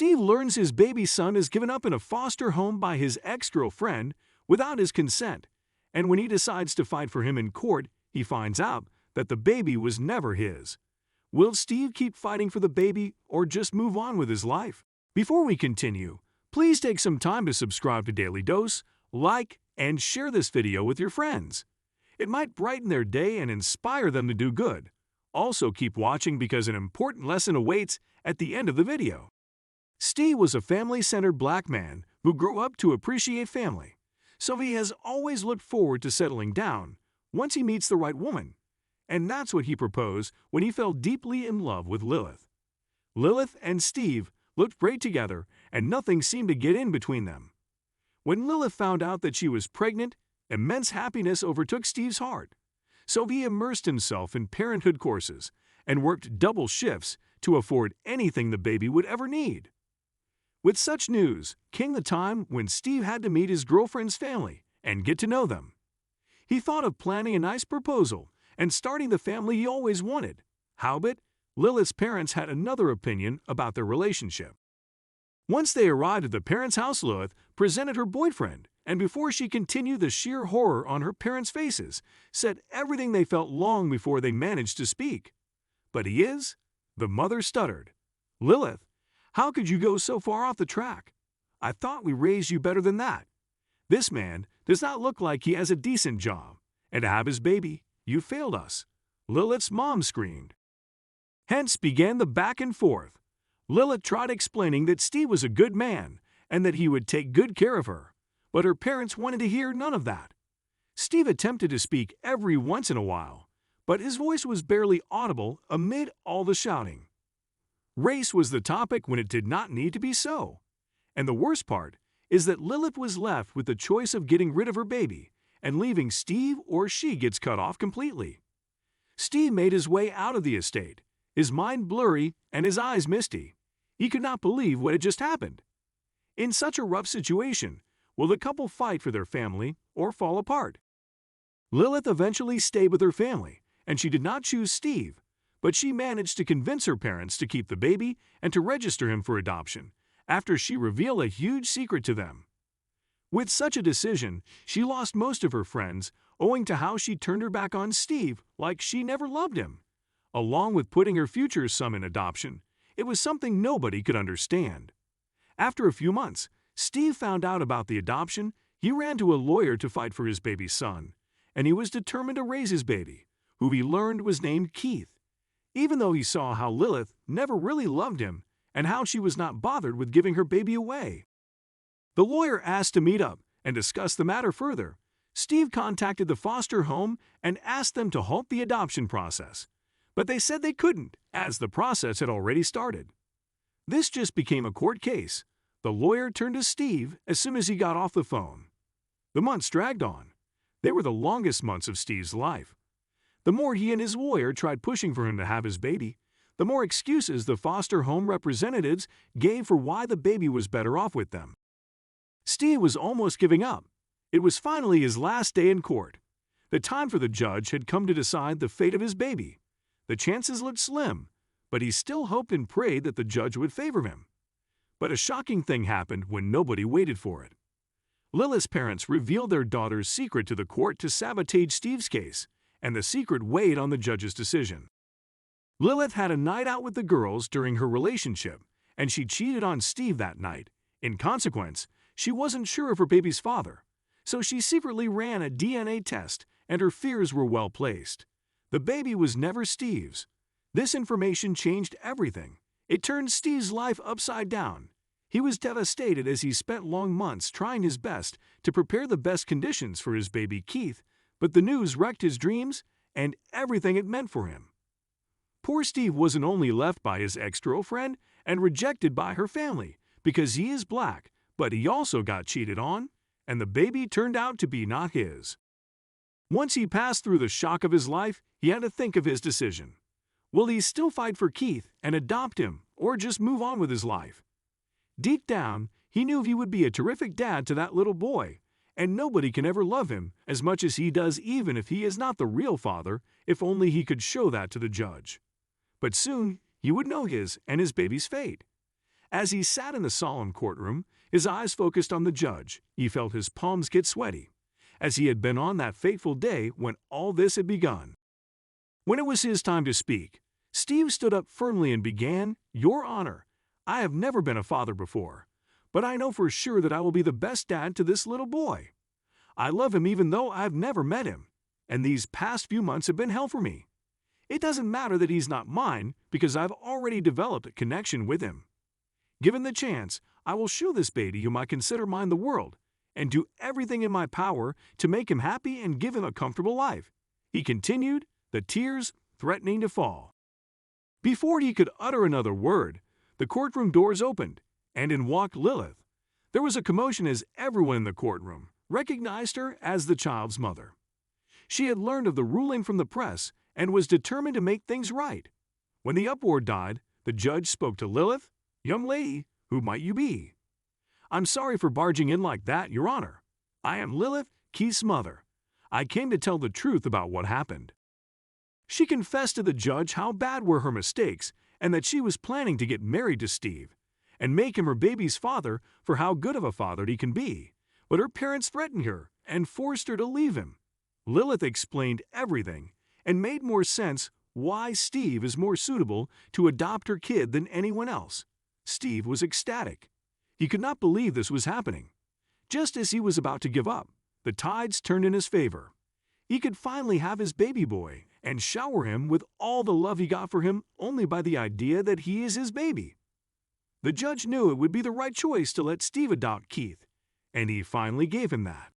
Steve learns his baby son is given up in a foster home by his ex-girlfriend without his consent, and when he decides to fight for him in court, he finds out that the baby was never his. Will Steve keep fighting for the baby or just move on with his life? Before we continue, please take some time to subscribe to Dailydose, like, and share this video with your friends. It might brighten their day and inspire them to do good. Also keep watching because an important lesson awaits at the end of the video. Steve was a family-centered black man who grew up to appreciate family, so he has always looked forward to settling down once he meets the right woman. And that's what he proposed when he fell deeply in love with Lilith. Lilith and Steve looked great together, and nothing seemed to get in between them. When Lilith found out that she was pregnant, immense happiness overtook Steve's heart. So he immersed himself in parenthood courses and worked double shifts to afford anything the baby would ever need. With such news came the time when Steve had to meet his girlfriend's family and get to know them. He thought of planning a nice proposal and starting the family he always wanted. Howbeit, Lilith's parents had another opinion about their relationship. Once they arrived at the parents' house, Lilith presented her boyfriend, and before she continued, the sheer horror on her parents' faces said everything they felt long before they managed to speak. "But he is?" the mother stuttered. "Lilith, how could you go so far off the track? I thought we raised you better than that. This man does not look like he has a decent job, and to have his baby, you failed us," Lilith's mom screamed. Hence began the back and forth. Lilith tried explaining that Steve was a good man and that he would take good care of her, but her parents wanted to hear none of that. Steve attempted to speak every once in a while, but his voice was barely audible amid all the shouting. Race was the topic when it did not need to be so. And the worst part is that Lilith was left with the choice of getting rid of her baby and leaving Steve, or she gets cut off completely. Steve made his way out of the estate, his mind blurry and his eyes misty. He could not believe what had just happened. In such a rough situation, will the couple fight for their family or fall apart? Lilith eventually stayed with her family, and she did not choose Steve, but she managed to convince her parents to keep the baby and to register him for adoption after she revealed a huge secret to them. With such a decision, she lost most of her friends owing to how she turned her back on Steve like she never loved him. Along with putting her future son in adoption, it was something nobody could understand. After a few months, Steve found out about the adoption. He ran to a lawyer to fight for his baby son, and he was determined to raise his baby, who he learned was named Keith, even though he saw how Lilith never really loved him and how she was not bothered with giving her baby away. The lawyer asked to meet up and discuss the matter further. Steve contacted the foster home and asked them to halt the adoption process, but they said they couldn't, as the process had already started. This just became a court case. The lawyer turned to Steve as soon as he got off the phone. The months dragged on. They were the longest months of Steve's life. The more he and his lawyer tried pushing for him to have his baby, the more excuses the foster home representatives gave for why the baby was better off with them. Steve was almost giving up. It was finally his last day in court. The time for the judge had come to decide the fate of his baby. The chances looked slim, but he still hoped and prayed that the judge would favor him. But a shocking thing happened when nobody waited for it. Lilith's parents revealed their daughter's secret to the court to sabotage Steve's case, and the secret weighed on the judge's decision. Lilith had a night out with the girls during her relationship, and she cheated on Steve that night. In consequence, she wasn't sure of her baby's father, so she secretly ran a DNA test, and her fears were well placed. The baby was never Steve's. This information changed everything. It turned Steve's life upside down. He was devastated as he spent long months trying his best to prepare the best conditions for his baby Keith, but the news wrecked his dreams and everything it meant for him. Poor Steve wasn't only left by his ex-girlfriend and rejected by her family because he is black, but he also got cheated on, and the baby turned out to be not his. Once he passed through the shock of his life, he had to think of his decision. Will he still fight for Keith and adopt him, or just move on with his life? Deep down, he knew he would be a terrific dad to that little boy, and nobody can ever love him as much as he does, even if he is not the real father, if only he could show that to the judge. But soon, he would know his and his baby's fate. As he sat in the solemn courtroom, his eyes focused on the judge. He felt his palms get sweaty, as he had been on that fateful day when all this had begun. When it was his time to speak, Steve stood up firmly and began, "Your Honor, I have never been a father before, but I know for sure that I will be the best dad to this little boy. I love him even though I've never met him, and these past few months have been hell for me. It doesn't matter that he's not mine because I've already developed a connection with him. Given the chance, I will show this baby whom I consider mine the world and do everything in my power to make him happy and give him a comfortable life," he continued, the tears threatening to fall. Before he could utter another word, the courtroom doors opened, and in walked Lilith. There was a commotion as everyone in the courtroom recognized her as the child's mother. She had learned of the ruling from the press and was determined to make things right. When the uproar died, the judge spoke to Lilith. "Young lady, who might you be?" "I'm sorry for barging in like that, Your Honor. I am Lilith, Keith's mother. I came to tell the truth about what happened." She confessed to the judge how bad were her mistakes and that she was planning to get married to Steve and make him her baby's father for how good of a father he can be. But her parents threatened her and forced her to leave him. Lilith explained everything and made more sense why Steve is more suitable to adopt her kid than anyone else. Steve was ecstatic. He could not believe this was happening. Just as he was about to give up, the tides turned in his favor. He could finally have his baby boy and shower him with all the love he got for him only by the idea that he is his baby. The judge knew it would be the right choice to let Steve adopt Keith, and he finally gave him that.